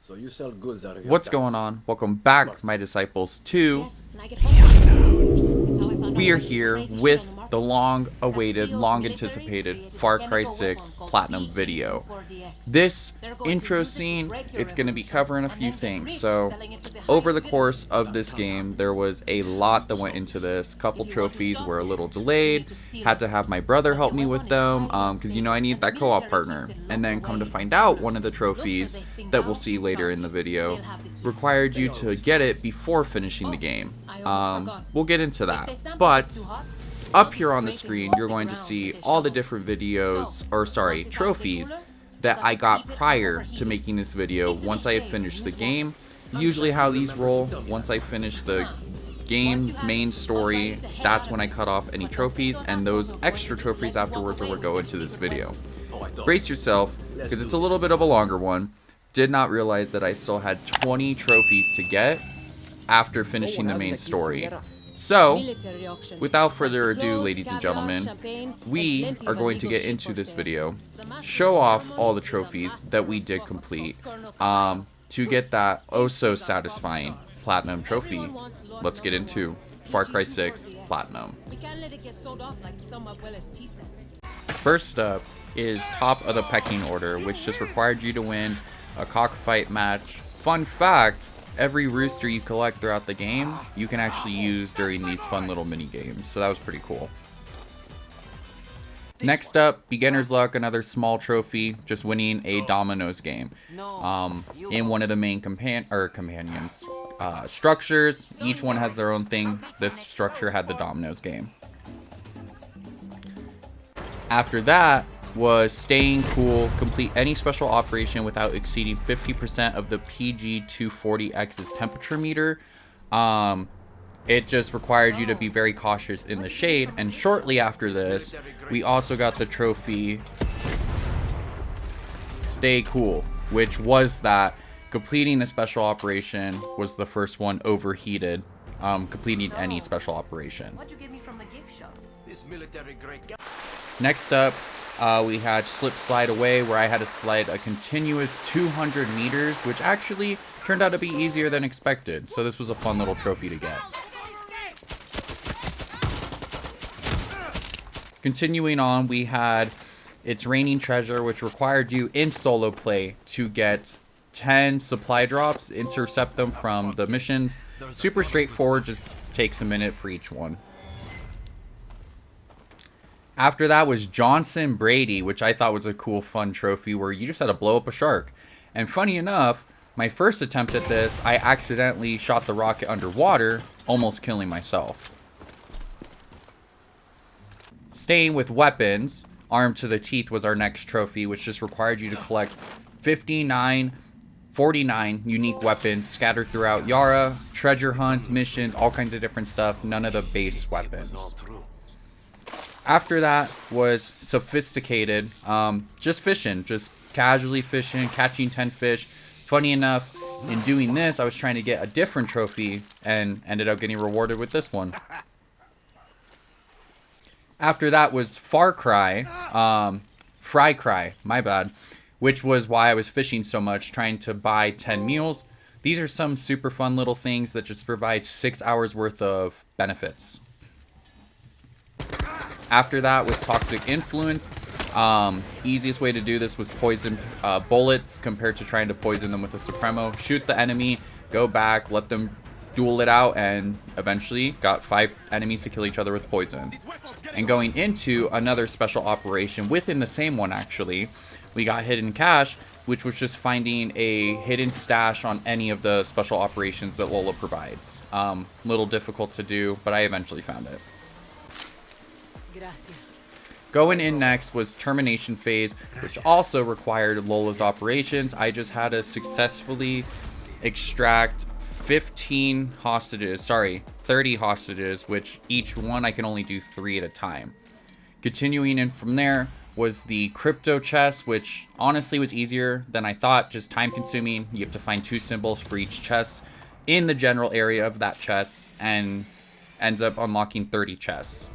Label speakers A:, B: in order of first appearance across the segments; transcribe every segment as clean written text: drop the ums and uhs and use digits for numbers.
A: So you sell goods out of your
B: What's
A: tax.
B: going on? Welcome back, my disciples, to we are here with the long-awaited, long-anticipated Far Cry 6 Platinum video. This intro scene, it's going to be covering a few things. So, over the course of this game, there was a lot that went into this. A couple trophies were a little delayed. Had to have my brother help me with them, because I need that co-op partner. And then come to find out, one of the trophies that we'll see later in the video required you to get it before finishing the game. We'll get into that. But up here on the screen, you're going to see all the different trophies that I got prior to making this video once I had finished the game. Usually how these roll, once I finish the game main story, that's when I cut off any trophies, and those extra trophies afterwards will go into this video. Brace yourself, because it's a little bit of a longer one. Did not realize that I still had 20 trophies to get after finishing the main story. So, without further ado, ladies and gentlemen, we are going to get into this video, show off all the trophies that we did complete, to get that oh so satisfying Platinum trophy. Let's get into Far Cry 6 Platinum. First up is top of the pecking order, which just required you to win a cockfight match. Fun fact, every rooster you collect throughout the game, you can actually use during these fun little mini games. So that was pretty cool. Next up, beginner's luck, another small trophy, just winning a dominoes game. In one of the main companions structures, each one has their own thing. This structure had the dominoes game. After that was staying cool, complete any special operation without exceeding 50% of the PG-240X's temperature meter. It just required you to be very cautious in the shade, and shortly after this, we also got the trophy Stay Cool, which was that completing a special operation was the first one overheated, completing any special operation. Next up, we had Slip Slide Away, where I had to slide a continuous 200 meters, which actually turned out to be easier than expected. So this was a fun little trophy to get. Continuing on, we had It's Raining Treasure, which required you in solo play to get 10 supply drops, intercept them from the missions. Super straightforward, just takes a minute for each one. After that was Johnson Brady, which I thought was a cool, fun trophy where you just had to blow up a shark. And funny enough, my first attempt at this, I accidentally shot the rocket underwater, almost killing myself. Staying with weapons, Armed to the Teeth was our next trophy, which just required you to collect 49 unique weapons scattered throughout Yara, treasure hunts, missions, all kinds of different stuff, none of the base weapons. After that was Sophisticated, just fishing, just casually fishing, catching 10 fish. Funny enough, in doing this, I was trying to get a different trophy and ended up getting rewarded with this one. After that was Far Cry, Fry Cry, my bad, which was why I was fishing so much, trying to buy 10 meals. These are some super fun little things that just provide 6 hours worth of benefits. After that was Toxic Influence. Easiest way to do this was poison bullets compared to trying to poison them with a Supremo. Shoot the enemy, go back, let them duel it out, and eventually got 5 enemies to kill each other with poison. And going into another special operation within the same one, actually, we got Hidden Cache, which was just finding a hidden stash on any of the special operations that Lola provides. Little difficult to do, but I eventually found it. Going in next was Termination Phase, which also required Lola's operations. I just had to successfully extract 30 hostages, which each one I can only do 3 at a time. Continuing in from there was the Crypto Chest, which honestly was easier than I thought, just time consuming. You have to find 2 symbols for each chest in the general area of that chest, and ends up unlocking 30 chests.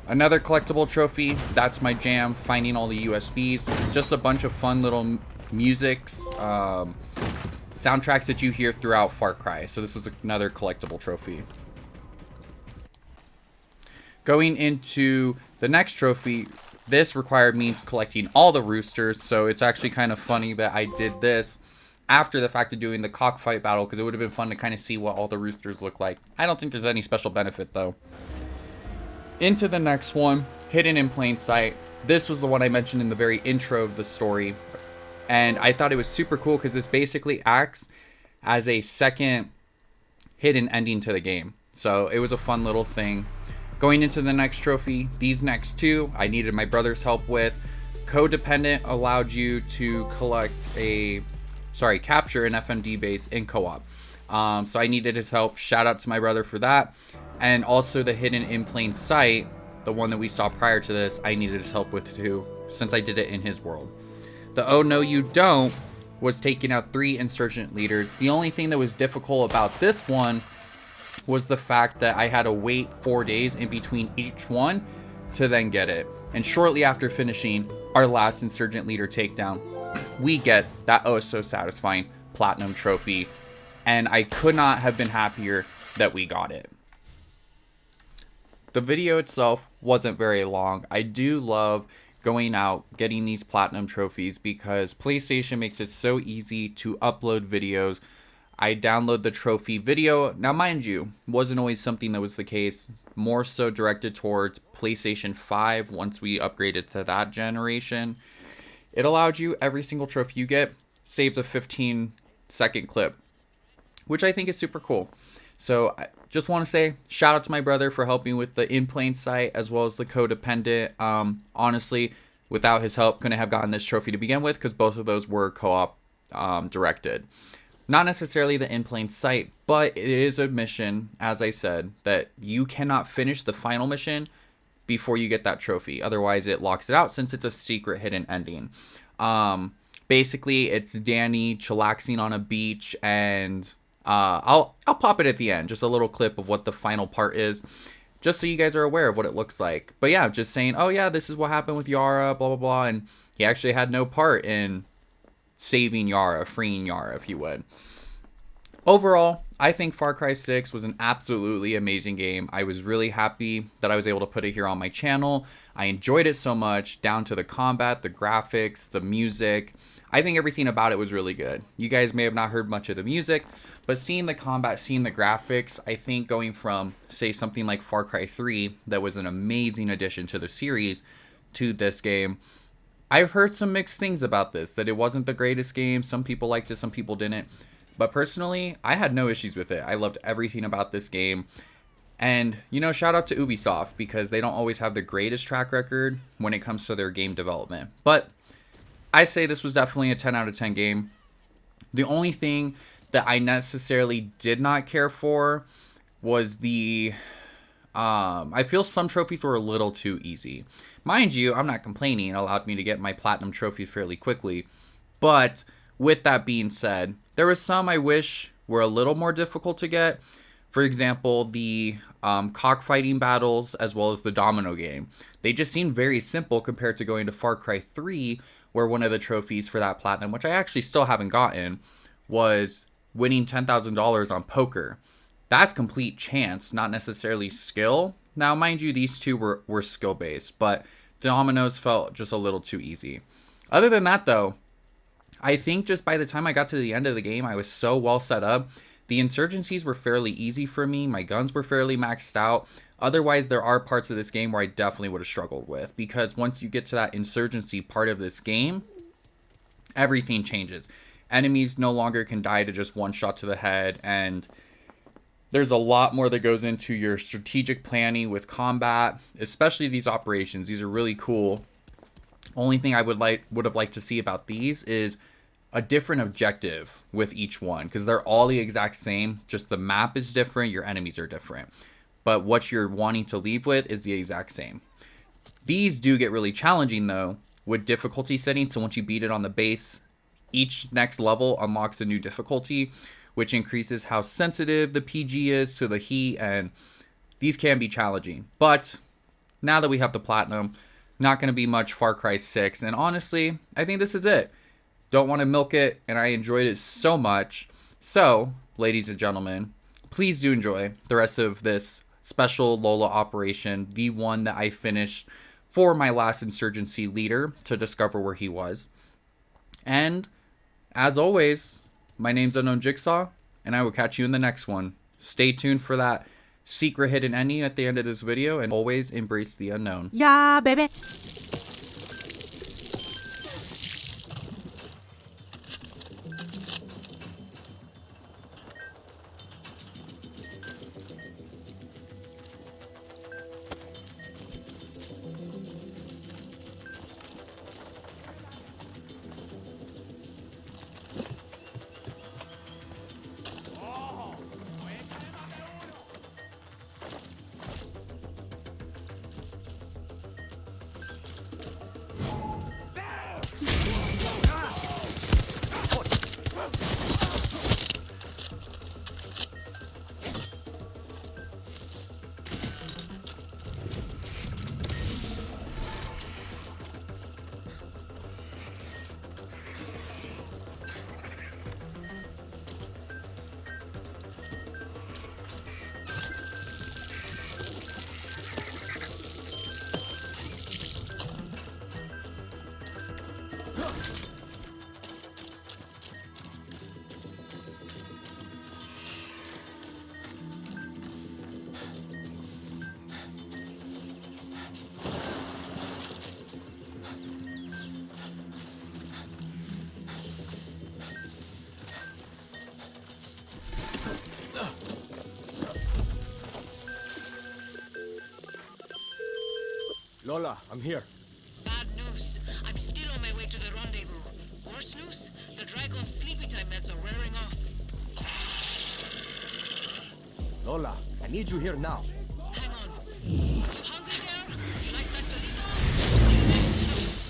B: Another collectible trophy, that's my jam, finding all the USBs. Just a bunch of fun little musics, soundtracks that you hear throughout Far Cry. So this was another collectible trophy. Going into the next trophy, this required me collecting all the roosters, so it's actually kind of funny that I did this after the fact of doing the cockfight battle, because it would have been fun to kind of see what all the roosters look like. I don't think there's any special benefit though. Into the next one, Hidden in Plain Sight. This was the one I mentioned in the very intro of the story, and I thought it was super cool because this basically acts as a second hidden ending to the game. So it was a fun little thing. Going into the next trophy, these next two I needed my brother's help with. Codependent allowed you to capture an FMD base in co-op. So I needed his help. Shout out to my brother for that. And also the Hidden in Plain Sight, the one that we saw prior to this, I needed his help with too, since I did it in his world. The Oh No You Don't was taking out 3 insurgent leaders. The only thing that was difficult about this one was the fact that I had to wait 4 days in between each one to then get it. And shortly after finishing our last insurgent leader takedown, we get that oh so satisfying platinum trophy, and I could not have been happier that we got it. The video itself wasn't very long. I do love going out getting these platinum trophies because PlayStation makes it so easy to upload videos. I download the trophy video. Now, mind you, wasn't always something that was the case. More so directed towards PlayStation 5 once we upgraded to that generation. It allowed you, every single trophy you get saves a 15-second clip, which I think is super cool. So I just want to say shout out to my brother for helping with the In Plain Sight as well as the Codependent. Honestly, without his help, couldn't have gotten this trophy to begin with because both of those were co-op directed. Not necessarily the In Plain Sight, but it is a mission, as I said, that you cannot finish the final mission before you get that trophy. Otherwise, it locks it out since it's a secret hidden ending. Basically, it's Danny chillaxing on a beach, and I'll pop it at the end, just a little clip of what the final part is, just so you guys are aware of what it looks like. But yeah, just saying, oh yeah, this is what happened with Yara, blah blah blah, and he actually had no part in saving Yara, freeing Yara, if you would. Overall, I think Far Cry 6 was an absolutely amazing game. I was really happy that I was able to put it here on my channel. I enjoyed it so much, down to the combat, the graphics, the music. I think everything about it was really good. You guys may have not heard much of the music, but seeing the combat, seeing the graphics, I think going from, say, something like Far Cry 3, that was an amazing addition to the series, to this game, I've heard some mixed things about this, that it wasn't the greatest game. Some people liked it, some people didn't. But personally, I had no issues with it. I loved everything about this game. And, you know, shout out to Ubisoft, because they don't always have the greatest track record when it comes to their game development. But I say this was definitely a 10 out of 10 game. The only thing that I necessarily did not care for was the... I feel some trophies were a little too easy. Mind you, I'm not complaining. It allowed me to get my platinum trophy fairly quickly. But with that being said, there was some I wish were a little more difficult to get. For example, the cockfighting battles as well as the domino game. They just seemed very simple compared to going to Far Cry 3, where one of the trophies for that platinum, which I actually still haven't gotten, was winning $10,000 on poker. That's complete chance, not necessarily skill. Now, mind you, these two were skill-based, but dominoes felt just a little too easy. Other than that, though, I think just by the time I got to the end of the game, I was so well set up. The insurgencies were fairly easy for me. My guns were fairly maxed out. Otherwise, there are parts of this game where I definitely would have struggled with, because once you get to that insurgency part of this game, everything changes. Enemies no longer can die to just one shot to the head, and there's a lot more that goes into your strategic planning with combat, especially these operations. These are really cool. Only thing I would have liked to see about these is a different objective with each one, because they're all the exact same, just the map is different, your enemies are different, but what you're wanting to leave with is the exact same. These do get really challenging though with difficulty settings, so once you beat it on the base, each next level unlocks a new difficulty, which increases how sensitive the PG is to the heat, and these can be challenging. But now that we have the platinum, not going to be much Far Cry 6, and honestly, I think this is it. don't want to milk it, and I enjoyed it so much. So, ladies and gentlemen, please do enjoy the rest of this special Lola operation, the one that I finished for my last insurgency leader to discover where he was. And as always, my name's Unknown Jigsaw, and I will catch you in the next one. Stay tuned for that secret hidden ending at the end of this video, and always embrace the unknown.
A: Yeah, baby.
C: Lola, I'm here.
D: Bad news. I'm still on my way to the rendezvous. Worse news, the Dragon's sleepy time meds are wearing off.
C: Lola, I need you here now.
D: Hang on. You hungry there? You like Pastelito?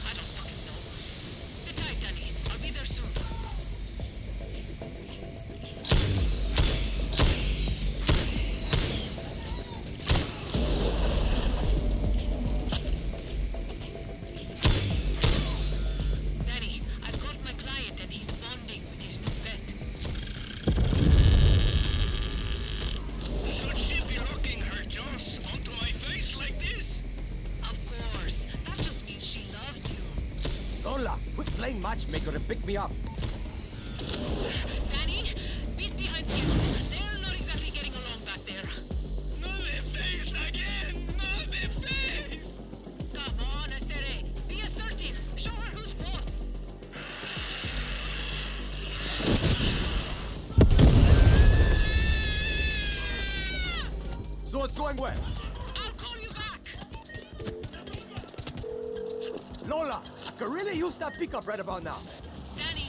D: I don't fucking know. Sit tight, Danny. I'll be there soon. Danny, I've got my client and he's bonding with his new pet.
E: Should she be locking her jaws onto my face like this?
D: Of course. That just means she loves you.
C: Lola, quit playing matchmaker and pick me up.
D: Danny, beat behind you. They're not exactly getting along back there.
E: Not the face again! Not the face!
D: Come on, Estere. Be assertive. Show her who's boss.
C: So it's going well.
D: I'll call you back.
C: Lola, could really use that pickup right about now.
D: Danny,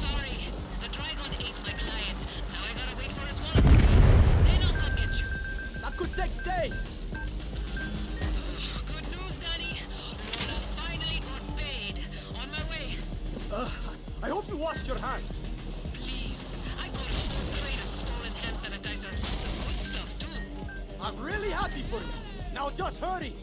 D: sorry. The Dragon ate my client. Now I gotta wait for his wallet. Then I'll come get you.
C: That could take days.
D: Good news, Danny. Lola finally got paid. On my way.
C: I hope you washed your hands.
D: Please. I got a whole crate of stolen hand sanitizer. Good stuff, too.
C: I'm really happy for you. Now just hurry.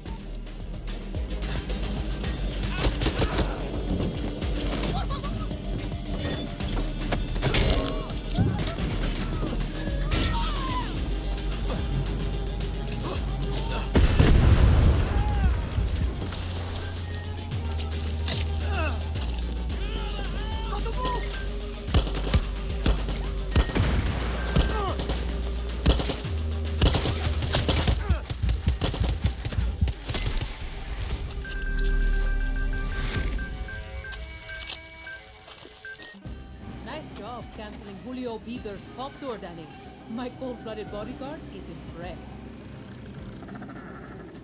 F: Nice job canceling Julio Beaker's pop tour, Danny. My cold-blooded bodyguard is impressed.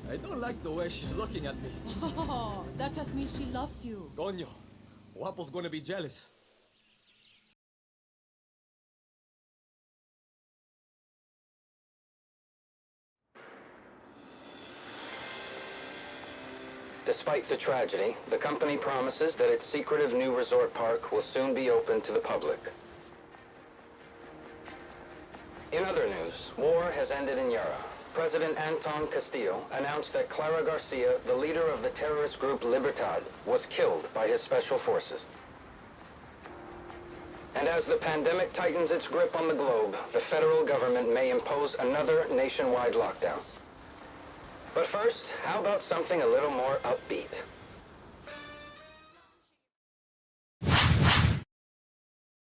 C: I don't like the way she's looking at me.
F: Oh, that just means she loves you.
C: Coño, Guapo's gonna be jealous.
G: Despite the tragedy, the company promises that its secretive new resort park will soon be open to the public. In other news, war has ended in Yara. President Anton Castillo announced that Clara Garcia, the leader of the terrorist group Libertad, was killed by his special forces. And as the pandemic tightens its grip on the globe, the federal government may impose another nationwide lockdown. But first, how about something a little more upbeat?